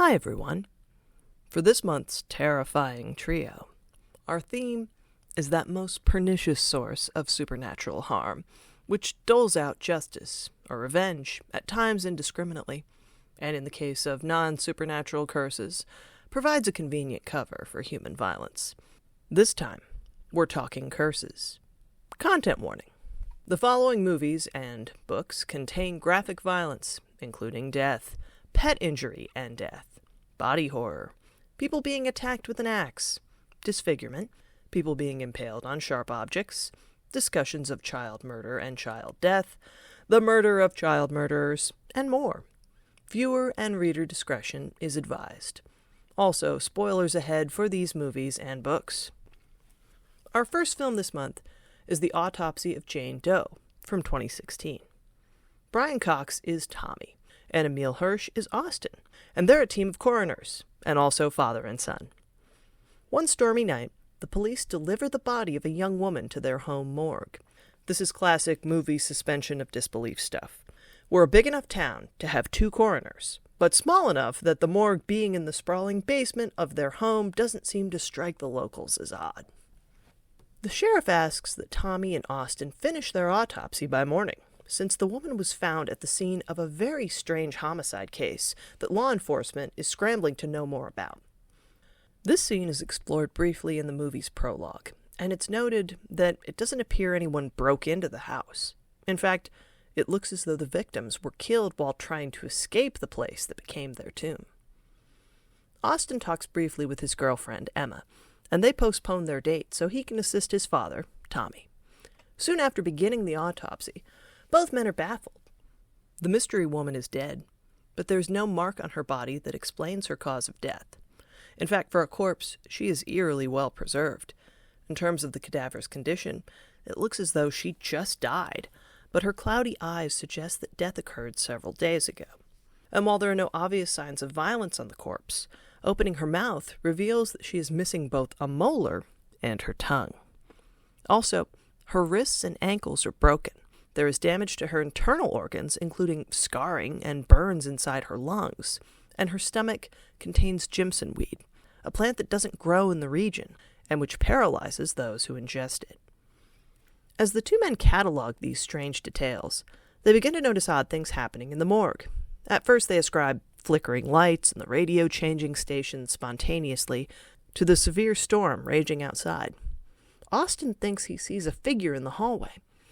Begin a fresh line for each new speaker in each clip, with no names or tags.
Hi everyone. For this month's terrifying trio, our theme is that most pernicious source of supernatural harm, which doles out justice or revenge, at times indiscriminately, and in the case of non-supernatural curses, provides a convenient cover for human violence. This time, we're talking curses. Content warning. The following movies and books contain graphic violence, including death, pet injury and death, body horror, people being attacked with an axe, disfigurement, people being impaled on sharp objects, discussions of child murder and child death, the murder of child murderers, and more. Viewer and reader discretion is advised. Also, spoilers ahead for these movies and books. Our first film this month is The Autopsy of Jane Doe from 2016. Brian Cox is Tommy, and Emile Hirsch is Austin, and they're a team of coroners, and also father and son. One stormy night, the police deliver the body of a young woman to their home morgue. This is classic movie suspension of disbelief stuff. We're a big enough town to have two coroners, but small enough that the morgue being in the sprawling basement of their home doesn't seem to strike the locals as odd. The sheriff asks that Tommy and Austin finish their autopsy by morning, since the woman was found at the scene of a very strange homicide case that law enforcement is scrambling to know more about. This scene is explored briefly in the movie's prologue, and it's noted that it doesn't appear anyone broke into the house. In fact, it looks as though the victims were killed while trying to escape the place that became their tomb. Austin talks briefly with his girlfriend, Emma, and they postpone their date so he can assist his father, Tommy. Soon after beginning the autopsy, both men are baffled. The mystery woman is dead, but there's no mark on her body that explains her cause of death. In fact, for a corpse, she is eerily well preserved. In terms of the cadaver's condition, it looks as though she just died, but her cloudy eyes suggest that death occurred several days ago. And while there are no obvious signs of violence on the corpse, opening her mouth reveals that she is missing both a molar and her tongue. Also, her wrists and ankles are broken. There is damage to her internal organs, including scarring and burns inside her lungs, and her stomach contains Jimson weed, a plant that doesn't grow in the region and which paralyzes those who ingest it. As the two men catalog these strange details, they begin to notice odd things happening in the morgue. At first they ascribe flickering lights and the radio changing stations spontaneously to the severe storm raging outside. Austin thinks he sees a figure in the hallway,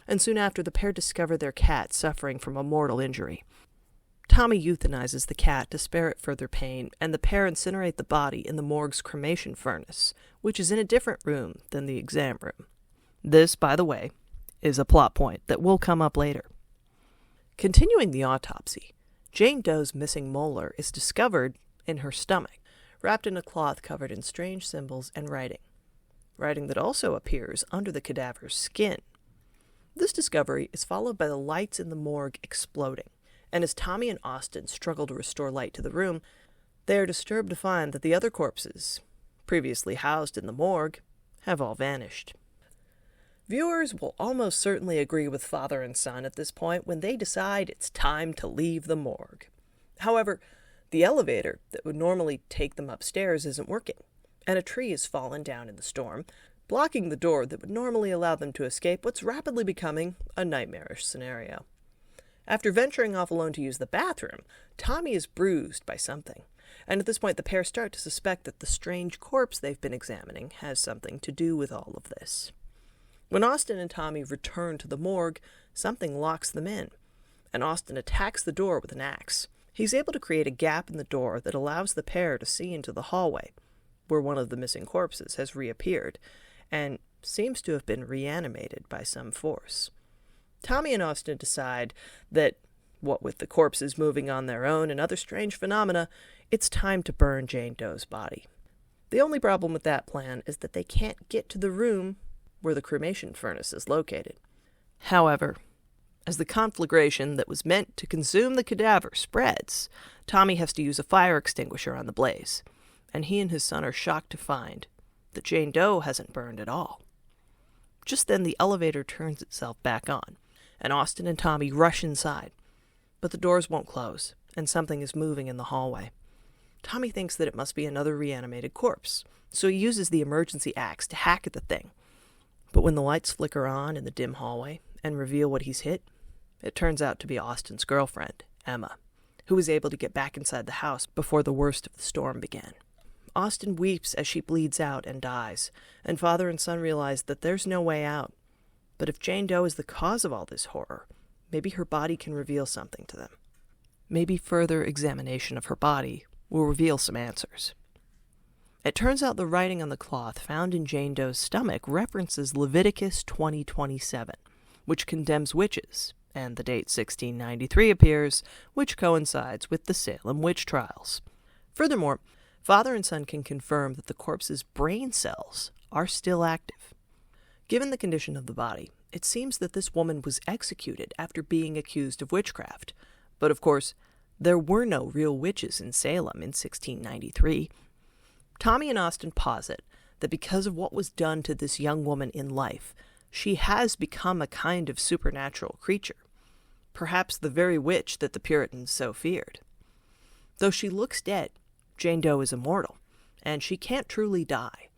and soon after the pair discover their cat suffering from a mortal injury. Tommy euthanizes the cat to spare it further pain, and the pair incinerate the body in the morgue's cremation furnace, which is in a different room than the exam room. This, by the way, is a plot point that will come up later. Continuing the autopsy, Jane Doe's missing molar is discovered in her stomach, wrapped in a cloth covered in strange symbols and writing that also appears under the cadaver's skin. This discovery is followed by the lights in the morgue exploding, and as Tommy and Austin struggle to restore light to the room, they are disturbed to find that the other corpses, previously housed in the morgue, have all vanished. Viewers will almost certainly agree with father and son at this point when they decide it's time to leave the morgue. However, the elevator that would normally take them upstairs isn't working, and a tree has fallen down in the storm, blocking the door that would normally allow them to escape what's rapidly becoming a nightmarish scenario. After venturing off alone to use the bathroom, Tommy is bruised by something, and at this point the pair start to suspect that the strange corpse they've been examining has something to do with all of this. When Austin and Tommy return to the morgue, something locks them in, and Austin attacks the door with an axe. He's able to create a gap in the door that allows the pair to see into the hallway, where one of the missing corpses has reappeared, and seems to have been reanimated by some force. Tommy and Austin decide that, what with the corpses moving on their own and other strange phenomena, it's time to burn Jane Doe's body. The only problem with that plan is that they can't get to the room where the cremation furnace is located. However, as the conflagration that was meant to consume the cadaver spreads, Tommy has to use a fire extinguisher on the blaze, and he and his son are shocked to find that Jane Doe hasn't burned at all. Just then the elevator turns itself back on, and Austin and Tommy rush inside, but the doors won't close, and something is moving in the hallway. Tommy thinks that it must be another reanimated corpse, so he uses the emergency axe to hack at the thing. But when the lights flicker on in the dim hallway and reveal what he's hit, it turns out to be Austin's girlfriend, Emma, who was able to get back inside the house before the worst of the storm began. Austin weeps as she bleeds out and dies, and father and son realize that there's no way out. But if Jane Doe is the cause of all this horror, maybe her body can reveal something to them. Maybe further examination of her body will reveal some answers. It turns out the writing on the cloth found in Jane Doe's stomach references Leviticus 20:27, which condemns witches, and the date 1693 appears, which coincides with the Salem witch trials. Furthermore, father and son can confirm that the corpse's brain cells are still active. Given the condition of the body, it seems that this woman was executed after being accused of witchcraft. But of course, there were no real witches in Salem in 1693. Tommy and Austin posit that because of what was done to this young woman in life, she has become a kind of supernatural creature, perhaps the very witch that the Puritans so feared. Though she looks dead, Jane Doe is immortal, and she can't truly die,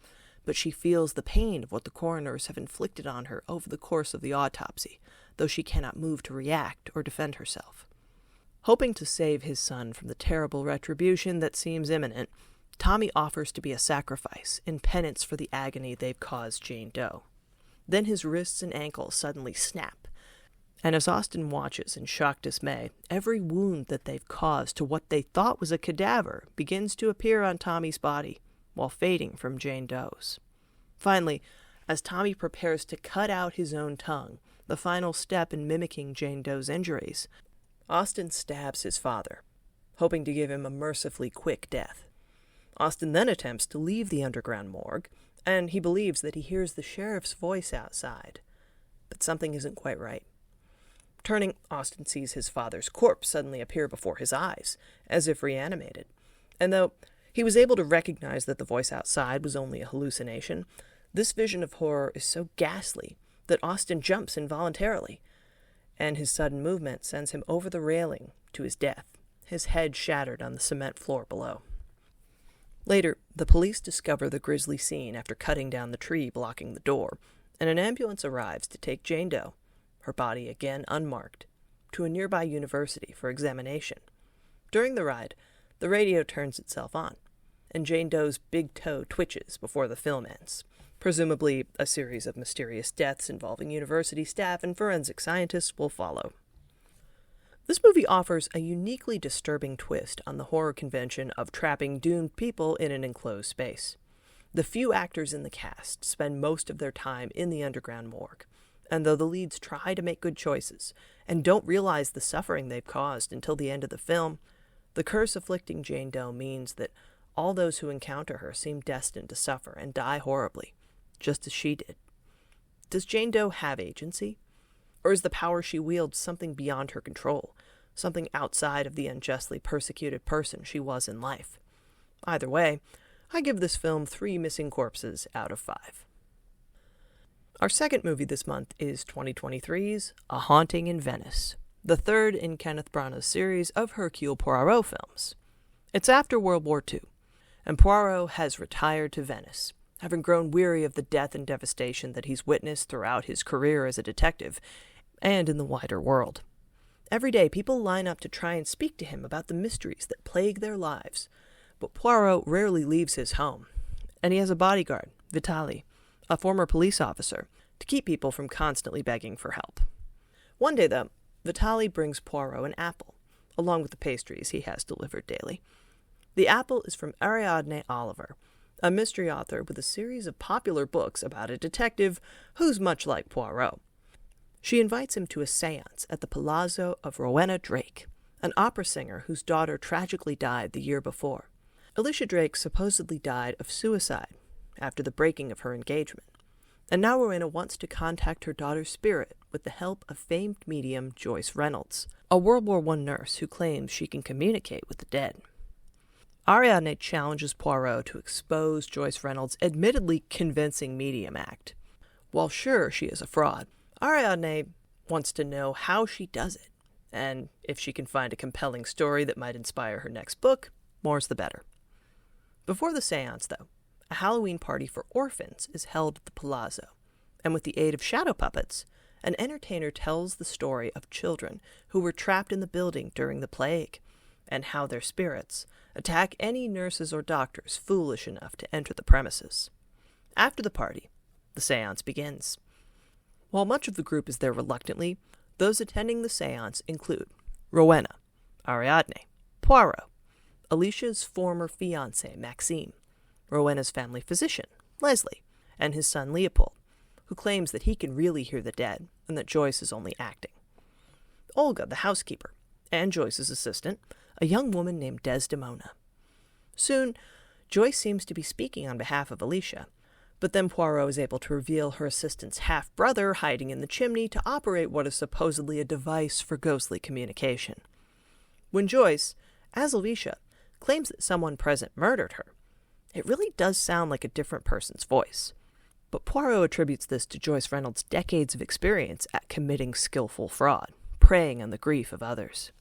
but she feels the pain of what the coroners have inflicted on her over the course of the autopsy, though she cannot move to react or defend herself. Hoping to save his son from the terrible retribution that seems imminent, Tommy offers to be a sacrifice in penance for the agony they've caused Jane Doe. Then his wrists and ankles suddenly snap, and as Austin watches in shocked dismay, every wound that they've caused to what they thought was a cadaver begins to appear on Tommy's body, while fading from Jane Doe's. Finally, as Tommy prepares to cut out his own tongue, the final step in mimicking Jane Doe's injuries, Austin stabs his father, hoping to give him a mercifully quick death. Austin then attempts to leave the underground morgue, and he believes that he hears the sheriff's voice outside. But something isn't quite right. Turning, Austin sees his father's corpse suddenly appear before his eyes, as if reanimated. And though he was able to recognize that the voice outside was only a hallucination, this vision of horror is so ghastly that Austin jumps involuntarily, and his sudden movement sends him over the railing to his death, his head shattered on the cement floor below. Later, the police discover the grisly scene after cutting down the tree blocking the door, and an ambulance arrives to take Jane Doe, her body again unmarked, to a nearby university for examination. During the ride, the radio turns itself on, and Jane Doe's big toe twitches before the film ends. Presumably, a series of mysterious deaths involving university staff and forensic scientists will follow. This movie offers a uniquely disturbing twist on the horror convention of trapping doomed people in an enclosed space. The few actors in the cast spend most of their time in the underground morgue, and though the leads try to make good choices and don't realize the suffering they've caused until the end of the film, the curse afflicting Jane Doe means that all those who encounter her seem destined to suffer and die horribly, just as she did. Does Jane Doe have agency? Or is the power she wields something beyond her control, something outside of the unjustly persecuted person she was in life? Either way, I give this film 3 missing corpses out of 5. Our second movie this month is 2023's A Haunting in Venice, the third in Kenneth Branagh's series of Hercule Poirot films. It's after World War II, and Poirot has retired to Venice, having grown weary of the death and devastation that he's witnessed throughout his career as a detective and in the wider world. Every day, people line up to try and speak to him about the mysteries that plague their lives, but Poirot rarely leaves his home, and he has a bodyguard, Vitali, a former police officer, to keep people from constantly begging for help. One day, though, Vitali brings Poirot an apple, along with the pastries he has delivered daily. The apple is from Ariadne Oliver, a mystery author with a series of popular books about a detective who's much like Poirot. She invites him to a séance at the Palazzo of Rowena Drake, an opera singer whose daughter tragically died the year before. Alicia Drake supposedly died of suicide after the breaking of her engagement, and now Rowena wants to contact her daughter's spirit with the help of famed medium Joyce Reynolds, a World War I nurse who claims she can communicate with the dead. Ariadne challenges Poirot to expose Joyce Reynolds' admittedly convincing medium act. While sure she is a fraud, Ariadne wants to know how she does it, and if she can find a compelling story that might inspire her next book, more's the better. Before the seance, though, a Halloween party for orphans is held at the palazzo, and with the aid of shadow puppets, an entertainer tells the story of children who were trapped in the building during the plague, and how their spirits attack any nurses or doctors foolish enough to enter the premises. After the party, the seance begins. While much of the group is there reluctantly, those attending the seance include Rowena, Ariadne, Poirot, Alicia's former fiancé, Maxime, Rowena's family physician, Leslie, and his son Leopold, who claims that he can really hear the dead and that Joyce is only acting. Olga, the housekeeper, and Joyce's assistant, a young woman named Desdemona. Soon, Joyce seems to be speaking on behalf of Alicia, but then Poirot is able to reveal her assistant's half-brother hiding in the chimney to operate what is supposedly a device for ghostly communication. When Joyce, as Alicia, claims that someone present murdered her, it really does sound like a different person's voice. But Poirot attributes this to Joyce Reynolds' decades of experience at committing skillful fraud, preying on the grief of others.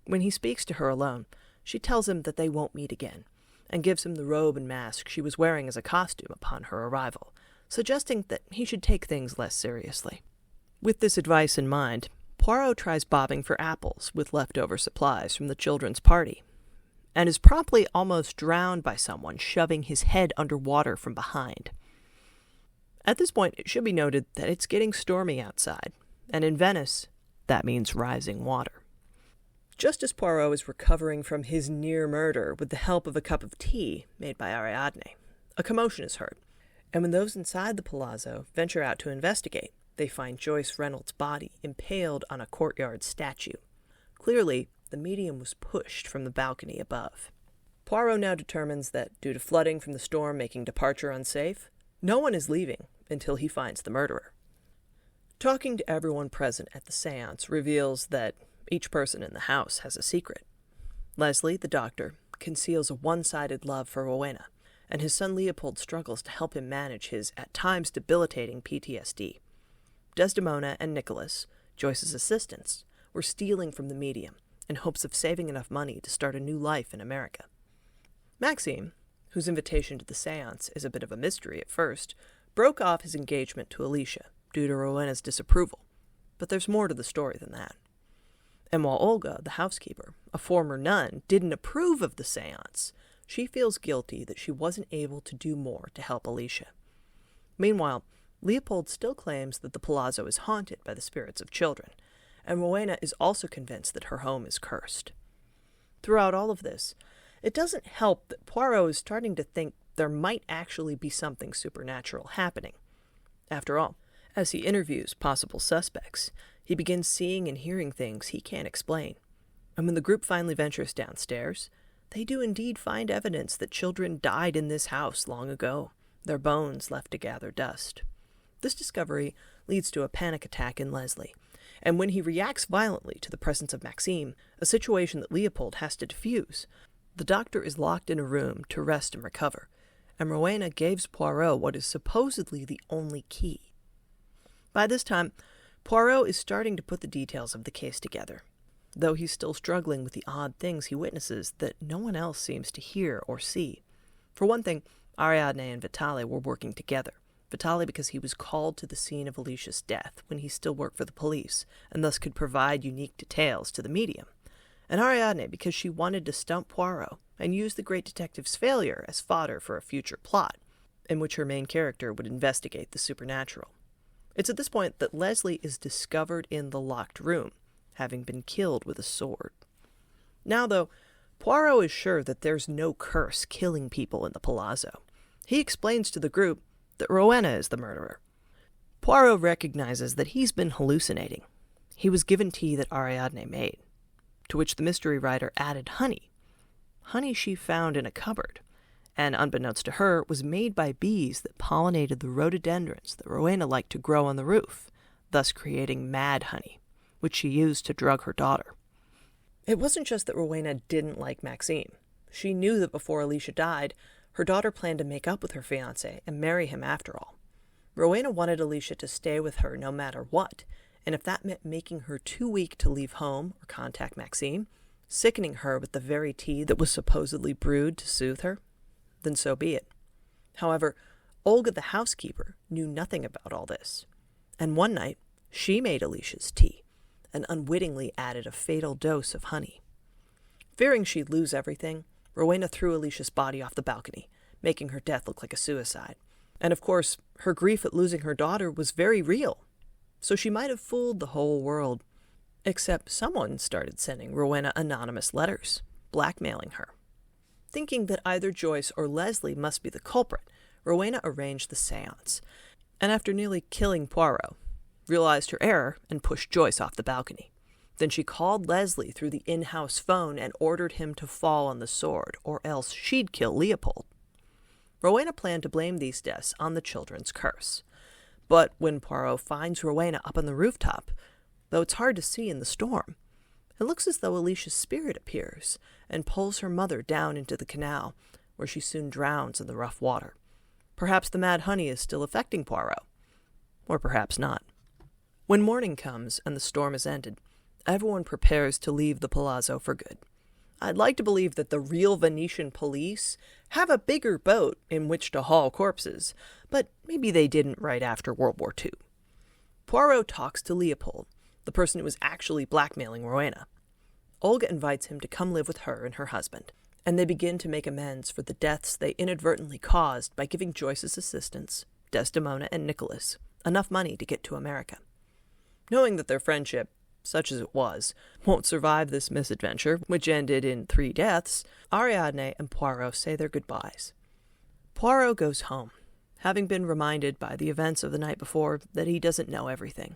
When he speaks to her alone, she tells him that they won't meet again, and gives him the robe and mask she was wearing as a costume upon her arrival, suggesting that he should take things less seriously. With this advice in mind, Poirot tries bobbing for apples with leftover supplies from the children's party, and is promptly almost drowned by someone shoving his head underwater from behind. At this point, it should be noted that it's getting stormy outside, and in Venice, that means rising water. Just as Poirot is recovering from his near murder with the help of a cup of tea made by Ariadne, a commotion is heard, and when those inside the palazzo venture out to investigate, they find Joyce Reynolds' body impaled on a courtyard statue. Clearly, the medium was pushed from the balcony above. Poirot now determines that, due to flooding from the storm making departure unsafe, no one is leaving until he finds the murderer. Talking to everyone present at the seance reveals that each person in the house has a secret. Leslie, the doctor, conceals a one-sided love for Rowena, and his son Leopold struggles to help him manage his, at times, debilitating PTSD. Desdemona and Nicholas, Joyce's assistants, were stealing from the medium in hopes of saving enough money to start a new life in America. Maxime, whose invitation to the seance is a bit of a mystery at first, broke off his engagement to Alicia due to Rowena's disapproval, but there's more to the story than that. And while Olga, the housekeeper, a former nun, didn't approve of the seance, she feels guilty that she wasn't able to do more to help Alicia. Meanwhile, Leopold still claims that the palazzo is haunted by the spirits of children, and Rowena is also convinced that her home is cursed. Throughout all of this, it doesn't help that Poirot is starting to think there might actually be something supernatural happening. After all, as he interviews possible suspects, he begins seeing and hearing things he can't explain. And when the group finally ventures downstairs, they do indeed find evidence that children died in this house long ago, their bones left to gather dust. This discovery leads to a panic attack in Leslie, and when he reacts violently to the presence of Maxime, a situation that Leopold has to defuse, the doctor is locked in a room to rest and recover, and Rowena gives Poirot what is supposedly the only key. By this time, Poirot is starting to put the details of the case together, though he's still struggling with the odd things he witnesses that no one else seems to hear or see. For one thing, Ariadne and Vitale were working together. Vitale because he was called to the scene of Alicia's death when he still worked for the police, and thus could provide unique details to the medium. And Ariadne because she wanted to stump Poirot and use the great detective's failure as fodder for a future plot, in which her main character would investigate the supernatural. It's at this point that Leslie is discovered in the locked room, having been killed with a sword. Now, though, Poirot is sure that there's no curse killing people in the palazzo. He explains to the group that Rowena is the murderer. Poirot recognizes that he's been hallucinating. He was given tea that Ariadne made, to which the mystery writer added honey. Honey she found in a cupboard, and unbeknownst to her, was made by bees that pollinated the rhododendrons that Rowena liked to grow on the roof, thus creating mad honey, which she used to drug her daughter. It wasn't just that Rowena didn't like Maxime. She knew that before Alicia died, her daughter planned to make up with her fiancé and marry him after all. Rowena wanted Alicia to stay with her no matter what, and if that meant making her too weak to leave home or contact Maxime, sickening her with the very tea that was supposedly brewed to soothe her, then so be it. However, Olga the housekeeper knew nothing about all this, and one night she made Alicia's tea and unwittingly added a fatal dose of honey. Fearing she'd lose everything, Rowena threw Alicia's body off the balcony, making her death look like a suicide. And of course, her grief at losing her daughter was very real, so she might have fooled the whole world. Except someone started sending Rowena anonymous letters, blackmailing her. Thinking that either Joyce or Leslie must be the culprit, Rowena arranged the seance, and after nearly killing Poirot, realized her error and pushed Joyce off the balcony. Then she called Leslie through the in-house phone and ordered him to fall on the sword, or else she'd kill Leopold. Rowena planned to blame these deaths on the children's curse. But when Poirot finds Rowena up on the rooftop, though it's hard to see in the storm, it looks as though Alicia's spirit appears and pulls her mother down into the canal, where she soon drowns in the rough water. Perhaps the mad honey is still affecting Poirot. Or perhaps not. When morning comes and the storm is ended, everyone prepares to leave the palazzo for good. I'd like to believe that the real Venetian police have a bigger boat in which to haul corpses, but maybe they didn't right after World War II. Poirot talks to Leopold, the person who was actually blackmailing Rowena. Olga invites him to come live with her and her husband, and they begin to make amends for the deaths they inadvertently caused by giving Joyce's assistants, Desdemona and Nicholas, enough money to get to America. Knowing that their friendship, such as it was, won't survive this misadventure, which ended in 3 deaths, Ariadne and Poirot say their goodbyes. Poirot goes home, having been reminded by the events of the night before that he doesn't know everything,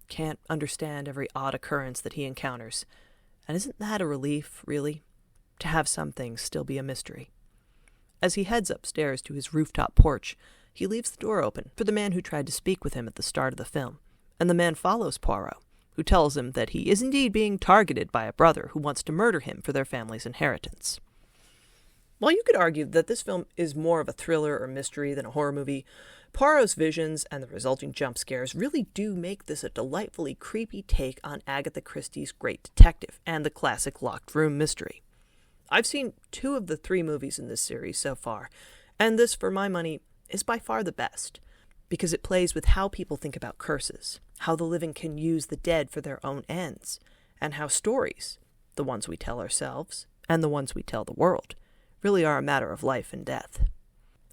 can't understand every odd occurrence that he encounters. And isn't that a relief, really, to have some things still be a mystery? As he heads upstairs to his rooftop porch, he leaves the door open for the man who tried to speak with him at the start of the film, and the man follows Poirot, who tells him that he is indeed being targeted by a brother who wants to murder him for their family's inheritance. While you could argue that this film is more of a thriller or mystery than a horror movie, Poirot's visions and the resulting jump scares really do make this a delightfully creepy take on Agatha Christie's Great Detective and the classic locked room mystery. I've seen 2 of the 3 movies in this series so far, and this, for my money, is by far the best, because it plays with how people think about curses, how the living can use the dead for their own ends, and how stories, the ones we tell ourselves and the ones we tell the world, really are a matter of life and death.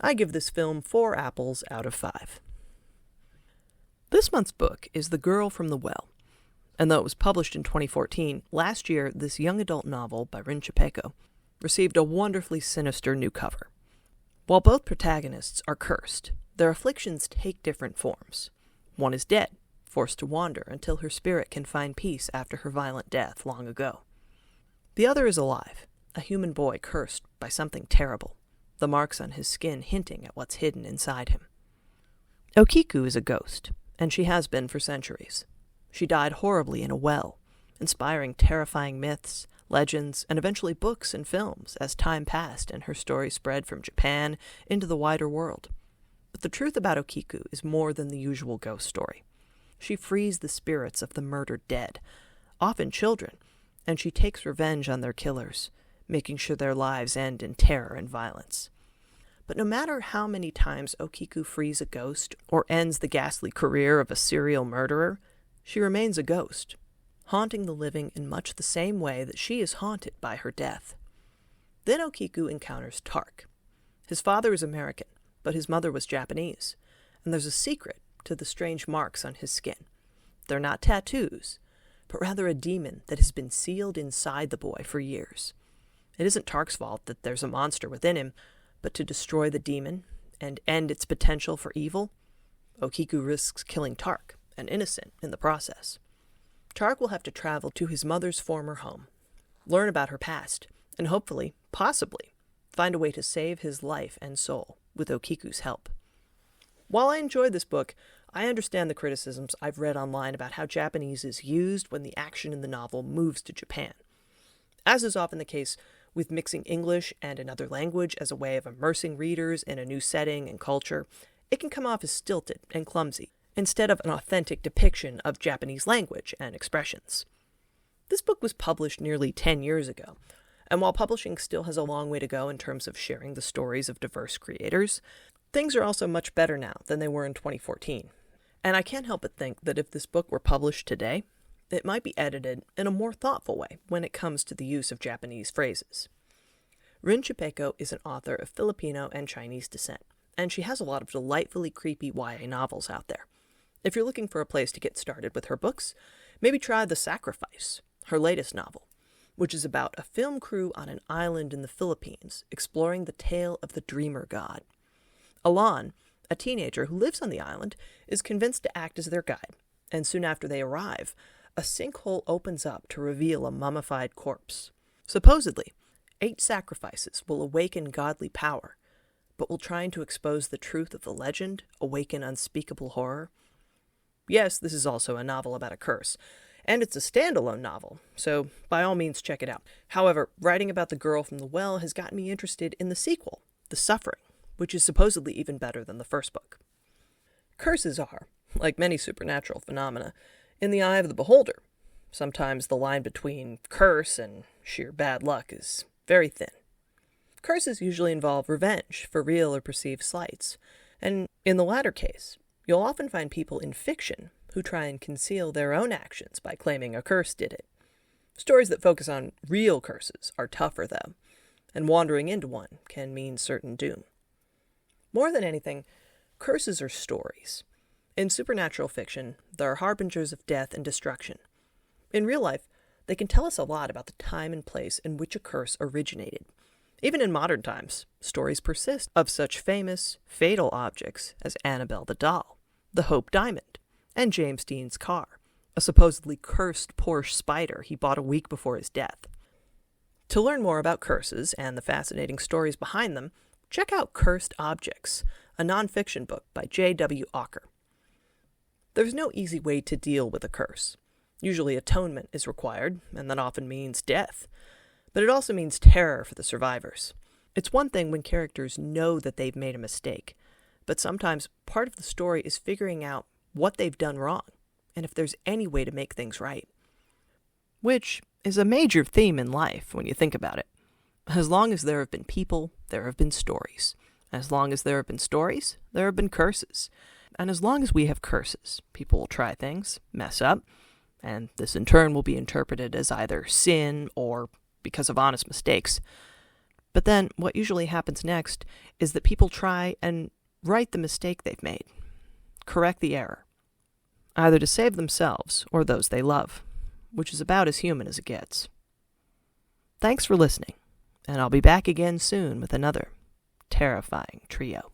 I give this film 4 apples out of 5. This month's book is The Girl from the Well, and though it was published in 2014, last year this young adult novel by Chupeco received a wonderfully sinister new cover. While both protagonists are cursed, their afflictions take different forms. One is dead, forced to wander until her spirit can find peace after her violent death long ago. The other is alive, a human boy cursed by something terrible, the marks on his skin hinting at what's hidden inside him. Okiku is a ghost, and she has been for centuries. She died horribly in a well, inspiring terrifying myths, legends, and eventually books and films as time passed and her story spread from Japan into the wider world. But the truth about Okiku is more than the usual ghost story. She frees the spirits of the murdered dead, often children, and she takes revenge on their killers, making sure their lives end in terror and violence. But no matter how many times Okiku frees a ghost or ends the ghastly career of a serial murderer, she remains a ghost, haunting the living in much the same way that she is haunted by her death. Then Okiku encounters Tark. His father is American, but his mother was Japanese, and there's a secret to the strange marks on his skin. They're not tattoos, but rather a demon that has been sealed inside the boy for years. It isn't Tark's fault that there's a monster within him, but to destroy the demon and end its potential for evil, Okiku risks killing Tark, an innocent, in the process. Tark will have to travel to his mother's former home, learn about her past, and hopefully, possibly, find a way to save his life and soul with Okiku's help. While I enjoy this book, I understand the criticisms I've read online about how Japanese is used when the action in the novel moves to Japan. As is often the case with mixing English and another language as a way of immersing readers in a new setting and culture, it can come off as stilted and clumsy, instead of an authentic depiction of Japanese language and expressions. This book was published nearly 10 years ago, and while publishing still has a long way to go in terms of sharing the stories of diverse creators, things are also much better now than they were in 2014. And I can't help but think that if this book were published today, it might be edited in a more thoughtful way when it comes to the use of Japanese phrases. Rin Chupeco is an author of Filipino and Chinese descent, and she has a lot of delightfully creepy YA novels out there. If you're looking for a place to get started with her books, maybe try The Sacrifice, her latest novel, which is about a film crew on an island in the Philippines exploring the tale of the dreamer god. Alon, a teenager who lives on the island, is convinced to act as their guide, and soon after they arrive, a sinkhole opens up to reveal a mummified corpse. Supposedly, 8 sacrifices will awaken godly power, but will trying to expose the truth of the legend awaken unspeakable horror? Yes, this is also a novel about a curse, and it's a standalone novel, so by all means check it out. However, writing about the girl from the well has gotten me interested in the sequel, The Suffering, which is supposedly even better than the first book. Curses are, like many supernatural phenomena, in the eye of the beholder. Sometimes the line between curse and sheer bad luck is very thin. Curses usually involve revenge for real or perceived slights, and in the latter case, you'll often find people in fiction who try and conceal their own actions by claiming a curse did it. Stories that focus on real curses are tougher, though, and wandering into one can mean certain doom. More than anything, curses are stories. In supernatural fiction, they're harbingers of death and destruction. In real life, they can tell us a lot about the time and place in which a curse originated. Even in modern times, stories persist of such famous, fatal objects as Annabelle the doll, the Hope Diamond, and James Dean's car, a supposedly cursed Porsche Spider he bought a week before his death. To learn more about curses and the fascinating stories behind them, check out Cursed Objects, a nonfiction book by J.W. Ocker. There's no easy way to deal with a curse. Usually atonement is required, and that often means death. But it also means terror for the survivors. It's one thing when characters know that they've made a mistake, but sometimes part of the story is figuring out what they've done wrong, and if there's any way to make things right. Which is a major theme in life when you think about it. As long as there have been people, there have been stories. As long as there have been stories, there have been curses. And as long as we have curses, people will try things, mess up, and this in turn will be interpreted as either sin or because of honest mistakes. But then what usually happens next is that people try and right the mistake they've made, correct the error, either to save themselves or those they love, which is about as human as it gets. Thanks for listening, and I'll be back again soon with another terrifying trio.